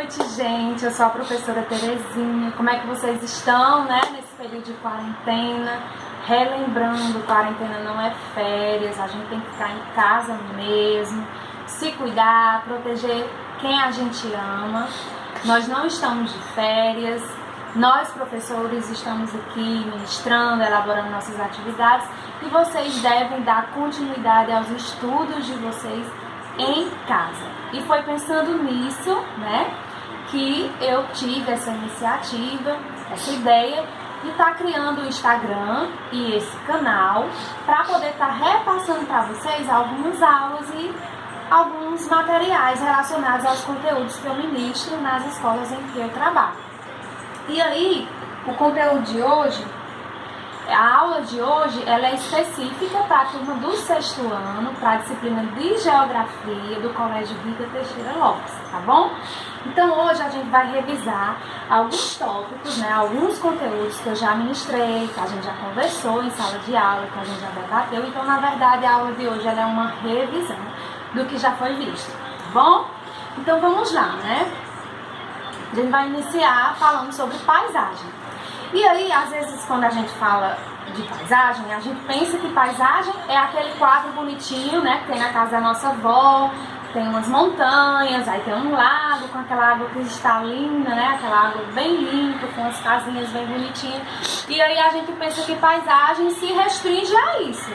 noite, gente. Eu sou a professora Terezinha. Como é que vocês estão, né? Nesse período de quarentena. Relembrando, quarentena não é férias. A gente tem que ficar em casa mesmo. Se cuidar, proteger quem a gente ama. Nós não estamos de férias. Nós, professores, estamos aqui ministrando, elaborando nossas atividades. E vocês devem dar continuidade aos estudos de vocês em casa. E foi pensando nisso, né, que eu tive essa iniciativa, essa ideia de estar criando o Instagram e esse canal para poder estar repassando para vocês algumas aulas e alguns materiais relacionados aos conteúdos que eu ministro nas escolas em que eu trabalho. E aí, o conteúdo de hoje, a aula de hoje, ela é específica para a turma do 6º ano, para a disciplina de Geografia do Colégio Rita Teixeira Lopes, tá bom? Então hoje a gente vai revisar alguns tópicos, né, alguns conteúdos que eu já ministrei, que a gente já conversou em sala de aula, que a gente já debateu. Então, na verdade, a aula de hoje ela é uma revisão do que já foi visto, tá bom? Então vamos lá, né? A gente vai iniciar falando sobre paisagem. E aí, às vezes, quando a gente fala de paisagem, a gente pensa que paisagem é aquele quadro bonitinho, né, que tem na casa da nossa avó, tem umas montanhas, aí tem um lago com aquela água cristalina, né, aquela água bem limpa, com as casinhas bem bonitinhas. E aí a gente pensa que paisagem se restringe a isso.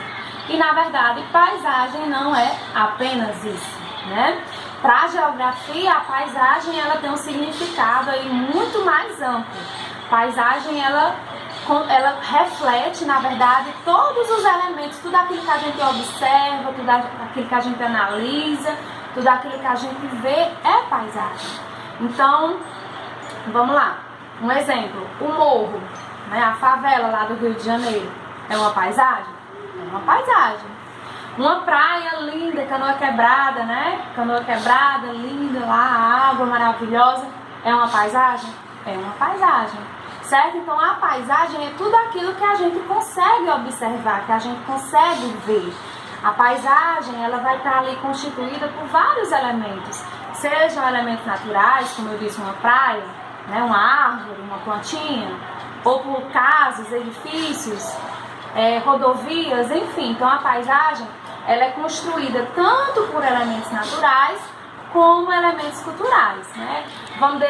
E, na verdade, paisagem não é apenas isso, né? Para a geografia, a paisagem ela tem um significado aí muito mais amplo. Paisagem ela reflete, na verdade, todos os elementos, tudo aquilo que a gente observa, tudo aquilo que a gente analisa, tudo aquilo que a gente vê é paisagem. Então, vamos lá. Um exemplo, o morro, né, a favela lá do Rio de Janeiro, é uma paisagem? É uma paisagem. Uma praia linda, Canoa Quebrada, né? Canoa Quebrada, linda lá, a água maravilhosa. É uma paisagem? É uma paisagem, certo? Então a paisagem é tudo aquilo que a gente consegue observar, que a gente consegue ver. A paisagem, ela vai estar ali constituída por vários elementos. Sejam elementos naturais, como eu disse, uma praia, né? Uma árvore, uma plantinha, ou por casas, edifícios, rodovias, enfim. Então a paisagem ela é construída tanto por elementos naturais como elementos culturais, né? Vamos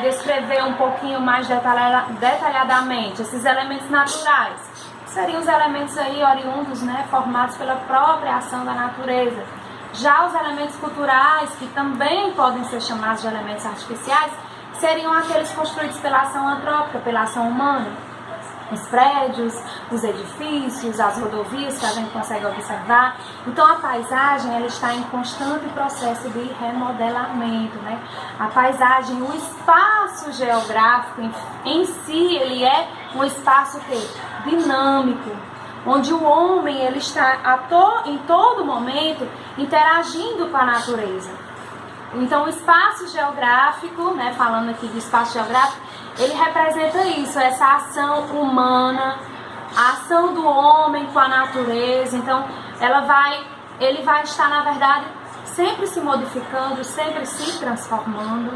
descrever um pouquinho mais detalhadamente esses elementos naturais. Seriam os elementos aí oriundos, né, formados pela própria ação da natureza. Já os elementos culturais, que também podem ser chamados de elementos artificiais, seriam aqueles construídos pela ação antrópica, pela ação humana. Os prédios, os edifícios, as rodovias que a gente consegue observar. Então a paisagem ela está em constante processo de remodelamento, né? A paisagem, o espaço geográfico em si, ele é um espaço dinâmico, onde o homem ele está em todo momento interagindo com a natureza. Então o espaço geográfico, né, falando aqui de espaço geográfico, ele representa isso, essa ação humana, a ação do homem com a natureza. Então ele vai estar, na verdade, sempre se modificando, sempre se transformando,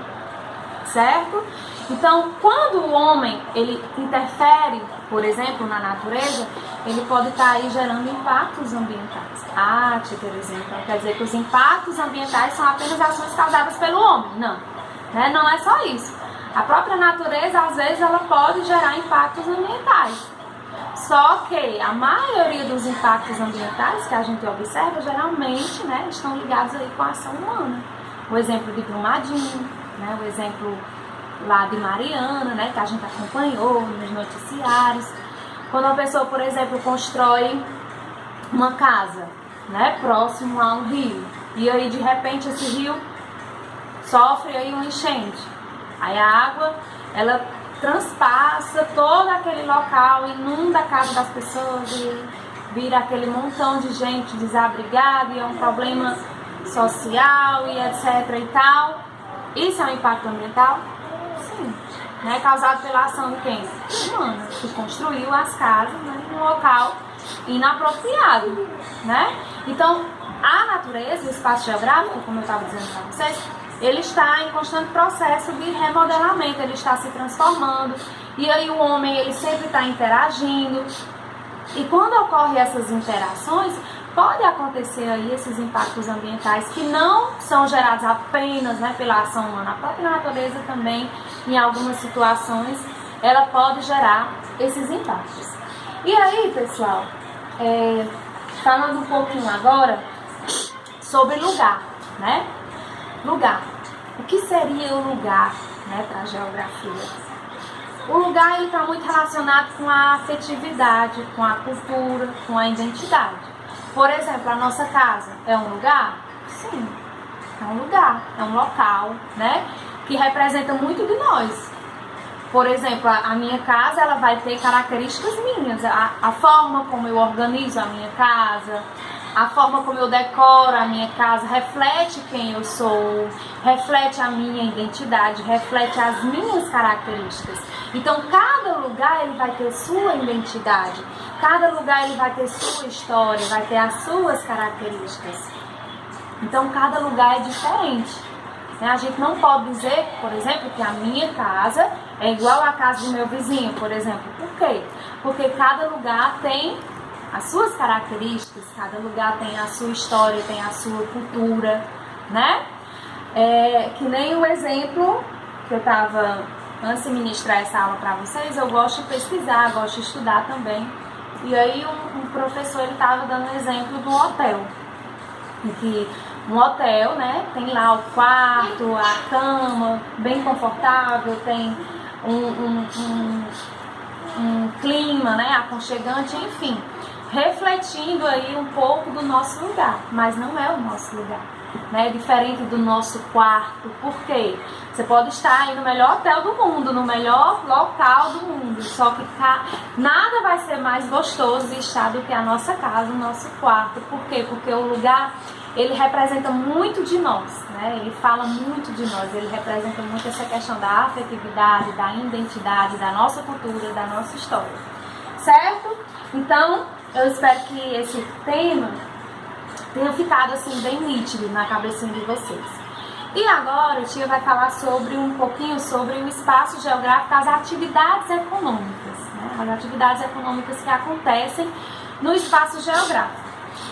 certo? Então, quando o homem ele interfere, por exemplo, na natureza, ele pode estar aí gerando impactos ambientais. Ah, tia Terezinha, então quer dizer que os impactos ambientais são apenas ações causadas pelo homem? Não, né? Não é só isso. A própria natureza, às vezes, ela pode gerar impactos ambientais. Só que a maioria dos impactos ambientais que a gente observa, geralmente, né, estão ligados aí com a ação humana. O exemplo de Brumadinho, né, o exemplo lá de Mariana, né, que a gente acompanhou nos noticiários. Quando uma pessoa, por exemplo, constrói uma casa, né, próximo a um rio, e aí, de repente, esse rio sofre aí uma enchente. Aí a água, ela transpassa todo aquele local, inunda a casa das pessoas e vira aquele montão de gente desabrigada e é um problema social e etc e tal. Isso é um impacto ambiental? Sim. Né? Causado pela ação de quem? Humana, que construiu as casas, né, em um local inapropriado, né? Então, a natureza, o espaço geográfico, como eu estava dizendo para vocês, ele está em constante processo de remodelamento, ele está se transformando, e aí o homem ele sempre está interagindo, e quando ocorrem essas interações, pode acontecer aí esses impactos ambientais que não são gerados apenas, né, pela ação humana. A própria natureza também, em algumas situações, ela pode gerar esses impactos. E aí, pessoal, falando um pouquinho agora sobre lugar, né? Lugar. O que seria o lugar, né, para a geografia? O lugar ele está muito relacionado com a afetividade, com a cultura, com a identidade. Por exemplo, a nossa casa é um lugar? Sim, é um lugar, é um local, né, que representa muito de nós. Por exemplo, a minha casa ela vai ter características minhas, a forma como eu organizo a minha casa, a forma como eu decoro a minha casa reflete quem eu sou, reflete a minha identidade, reflete as minhas características. Então, cada lugar ele vai ter sua identidade, cada lugar ele vai ter sua história, vai ter as suas características. Então, cada lugar é diferente. A gente não pode dizer, por exemplo, que a minha casa é igual à casa do meu vizinho, por exemplo. Por quê? Porque cada lugar tem as suas características, cada lugar tem a sua história, tem a sua cultura, né? Que nem o exemplo que eu estava, antes de ministrar essa aula para vocês, eu gosto de pesquisar, gosto de estudar também. E aí um professor ele estava dando um exemplo do hotel, em que um hotel, né, tem lá o quarto, a cama, bem confortável, tem um clima, né, aconchegante, enfim, refletindo aí um pouco do nosso lugar, mas não é o nosso lugar, né, diferente do nosso quarto. Por quê? Você pode estar aí no melhor hotel do mundo, no melhor local do mundo, só que nada vai ser mais gostoso de estar do que a nossa casa, o nosso quarto. Por quê? Porque o lugar ele representa muito de nós, né? Ele fala muito de nós, ele representa muito essa questão da afetividade, da identidade, da nossa cultura, da nossa história, certo? Então, eu espero que esse tema tenha ficado assim bem nítido na cabecinha de vocês. E agora a tia vai falar um pouquinho sobre o espaço geográfico, as atividades econômicas, né? As atividades econômicas que acontecem no espaço geográfico.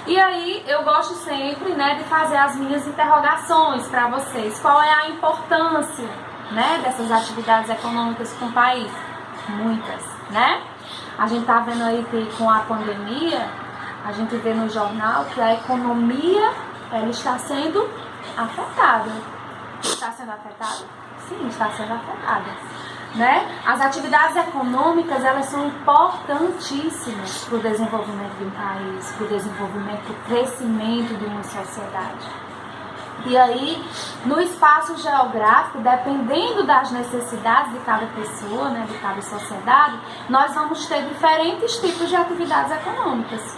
E aí eu gosto sempre, né, de fazer as minhas interrogações para vocês. Qual é a importância, né, dessas atividades econômicas com o país? Muitas, né? A gente tá vendo aí que com a pandemia, a gente vê no jornal que a economia ela está sendo afetada. Está sendo afetada? Sim, está sendo afetada. Né? As atividades econômicas elas são importantíssimas para o desenvolvimento de um país, para o desenvolvimento, para o crescimento de uma sociedade. E aí, no espaço geográfico, dependendo das necessidades de cada pessoa, né, de cada sociedade, nós vamos ter diferentes tipos de atividades econômicas.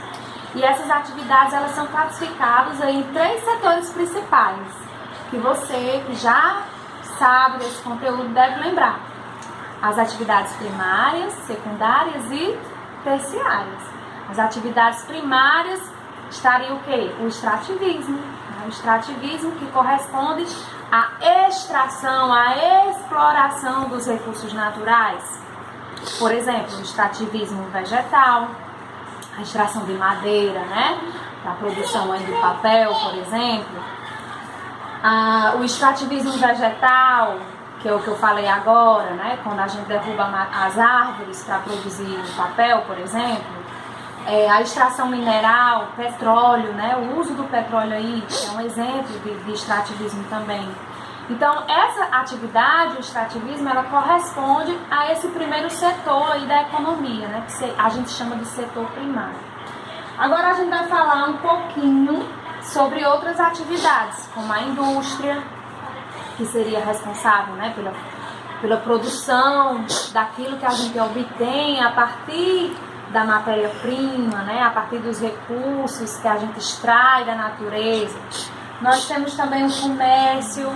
E essas atividades elas são classificadas aí em 3 setores principais, que você que já sabe desse conteúdo deve lembrar. As atividades primárias, secundárias e terciárias. As atividades primárias estariam o quê? O extrativismo. O extrativismo que corresponde à extração, à exploração dos recursos naturais. Por exemplo, o extrativismo vegetal, a extração de madeira, né? Para a produção aí do papel, por exemplo. O extrativismo vegetal, que é o que eu falei agora, né? Quando a gente derruba as árvores para produzir papel, por exemplo. A extração mineral, petróleo, né? O uso do petróleo aí é um exemplo de extrativismo também. Então, essa atividade, o extrativismo, ela corresponde a esse primeiro setor aí da economia, né? Que a gente chama de setor primário. Agora a gente vai falar um pouquinho sobre outras atividades, como a indústria, que seria responsável, né, pela produção daquilo que a gente obtém a partir da matéria-prima, né, a partir dos recursos que a gente extrai da natureza. Nós temos também o comércio,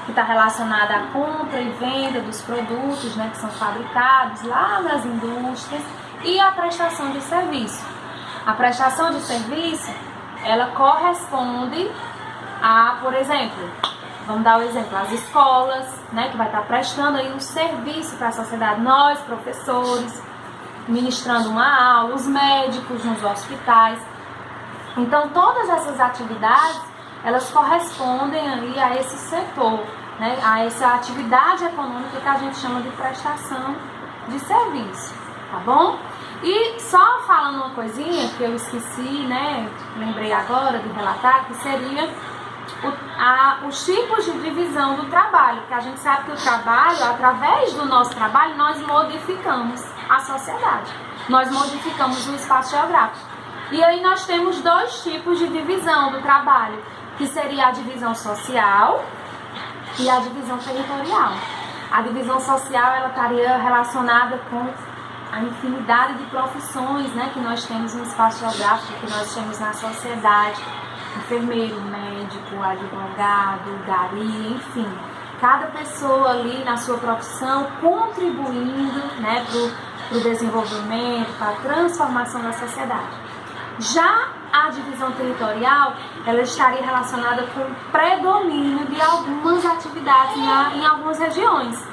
que está relacionado à compra e venda dos produtos, né, que são fabricados lá nas indústrias, e a prestação de serviço. A prestação de serviço, ela corresponde a, por exemplo, Vamos dar o exemplo, as escolas, né, que vai estar prestando aí um serviço para a sociedade, nós, professores, ministrando uma aula, os médicos nos hospitais. Então, todas essas atividades, elas correspondem aí a esse setor, né, a essa atividade econômica que a gente chama de prestação de serviço, tá bom? E só falando uma coisinha que eu esqueci, né, lembrei agora de relatar, que seria os tipos de divisão do trabalho, porque a gente sabe que o trabalho, através do nosso trabalho, nós modificamos a sociedade, nós modificamos o espaço geográfico. E aí nós temos dois tipos de divisão do trabalho, que seria a divisão social e a divisão territorial. A divisão social, ela estaria relacionada com a infinidade de profissões, né, que nós temos no espaço geográfico, que nós temos na sociedade. Enfermeiro, médico, advogado, gari, enfim. Cada pessoa ali na sua profissão contribuindo, né, para o desenvolvimento, para a transformação da sociedade. Já a divisão territorial, ela estaria relacionada com o predomínio de algumas atividades em algumas regiões.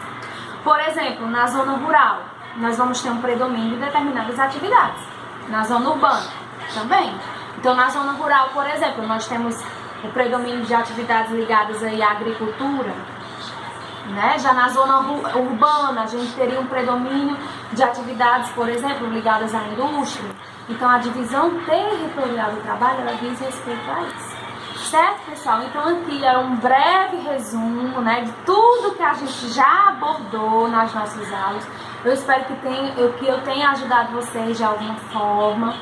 Por exemplo, na zona rural, nós vamos ter um predomínio de determinadas atividades. Na zona urbana, também. Então, na zona rural, por exemplo, nós temos o predomínio de atividades ligadas aí à agricultura, né? Já na zona urbana, a gente teria um predomínio de atividades, por exemplo, ligadas à indústria. Então, a divisão territorial do trabalho, ela diz respeito a isso. Certo, pessoal? Então, aqui é um breve resumo, né, de tudo que a gente já abordou nas nossas aulas. Eu espero que eu tenha ajudado vocês de alguma forma.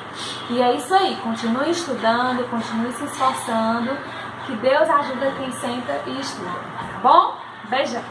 E é isso aí. Continue estudando, continue se esforçando. Que Deus ajuda quem senta e estuda. Tá bom? Beijão!